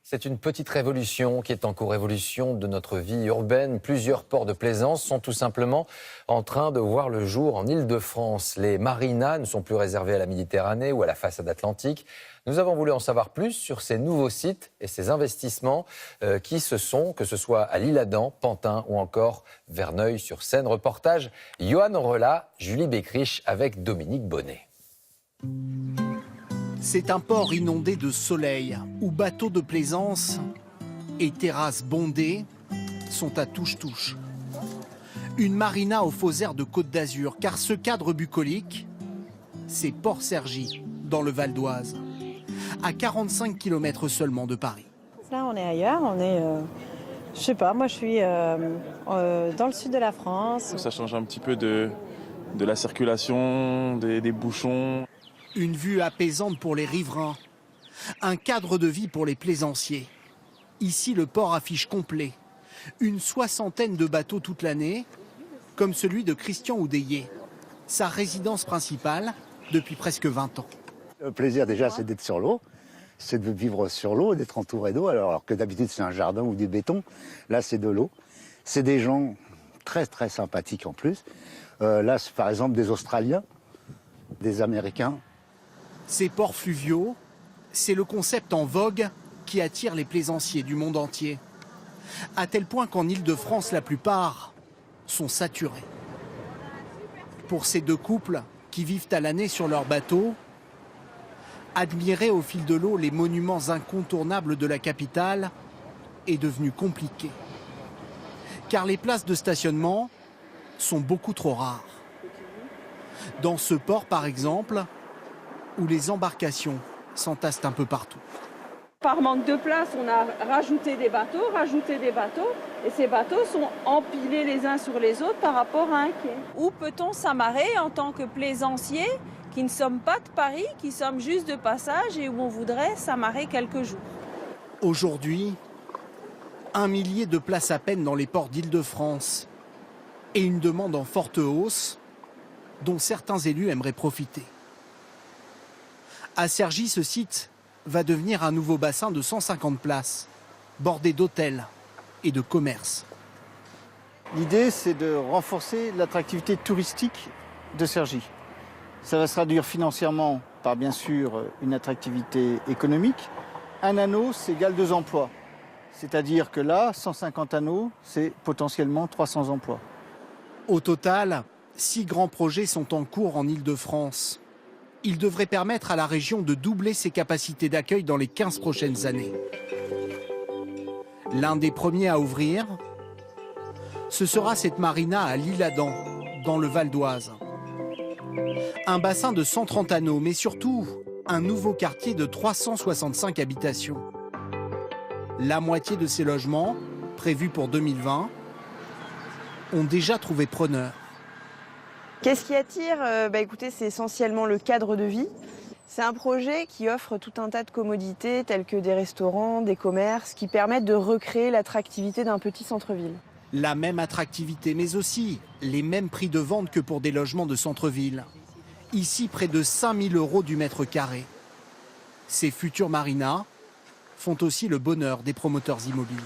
C'est une petite révolution qui est en cours, révolution de notre vie urbaine. Plusieurs ports de plaisance sont tout simplement en train de voir le jour en Île-de-France. Les marinas ne sont plus réservés à la Méditerranée ou à la façade atlantique. Nous avons voulu en savoir plus sur ces nouveaux sites et ces investissements que ce soit à l'Isle-Adam, Pantin ou encore Verneuil-sur-Seine. Reportage Johan Aurelat, Julie Beckrich avec Dominique Bonnet. C'est un port inondé de soleil, où bateaux de plaisance et terrasses bondées sont à touche-touche. Une marina au faux air de Côte d'Azur, car ce cadre bucolique, c'est Port-Cergy, dans le Val d'Oise, à 45 km seulement de Paris. Là, on est ailleurs, on est, je sais pas, moi je suis dans le sud de la France. Ça change un petit peu de la circulation, des bouchons. Une vue apaisante pour les riverains, un cadre de vie pour les plaisanciers. Ici, le port affiche complet. Une soixantaine de bateaux toute l'année, comme celui de Christian Oudéier, sa résidence principale depuis presque 20 ans. Le plaisir déjà, c'est d'être sur l'eau, c'est de vivre sur l'eau, d'être entouré d'eau, alors que d'habitude c'est un jardin ou du béton. Là, c'est de l'eau. C'est des gens très très sympathiques en plus. Là, c'est par exemple des Australiens, des Américains. Ces ports fluviaux, c'est le concept en vogue qui attire les plaisanciers du monde entier. À tel point qu'en Île-de-France, la plupart sont saturés. Pour ces deux couples qui vivent à l'année sur leur bateau, admirer au fil de l'eau les monuments incontournables de la capitale est devenu compliqué. Car les places de stationnement sont beaucoup trop rares. Dans ce port, par exemple, où les embarcations s'entassent un peu partout. Par manque de place, on a rajouté des bateaux, et ces bateaux sont empilés les uns sur les autres par rapport à un quai. Où peut-on s'amarrer en tant que plaisanciers qui ne sommes pas de Paris, qui sommes juste de passage et où on voudrait s'amarrer quelques jours? Aujourd'hui, 1 millier de places à peine dans les ports d'Île-de-France et une demande en forte hausse dont certains élus aimeraient profiter. À Cergy, ce site va devenir un nouveau bassin de 150 places, bordé d'hôtels et de commerces. L'idée, c'est de renforcer l'attractivité touristique de Cergy. Ça va se traduire financièrement par, bien sûr, une attractivité économique. Un anneau, c'est égal 2 emplois. C'est-à-dire que là, 150 anneaux, c'est potentiellement 300 emplois. Au total, 6 grands projets sont en cours en Île-de-France. Ils devraient permettre à la région de doubler ses capacités d'accueil dans les 15 prochaines années. L'un des premiers à ouvrir, ce sera cette marina à l'Isle-Adam, dans le Val d'Oise. Un bassin de 130 anneaux, mais surtout un nouveau quartier de 365 habitations. La moitié de ces logements, prévus pour 2020, ont déjà trouvé preneur. Qu'est-ce qui attire? Écoutez, c'est essentiellement le cadre de vie. C'est un projet qui offre tout un tas de commodités telles que des restaurants, des commerces, qui permettent de recréer l'attractivité d'un petit centre-ville. La même attractivité, mais aussi les mêmes prix de vente que pour des logements de centre-ville. Ici, près de 5 000 € du mètre carré. Ces futures marinas font aussi le bonheur des promoteurs immobiliers.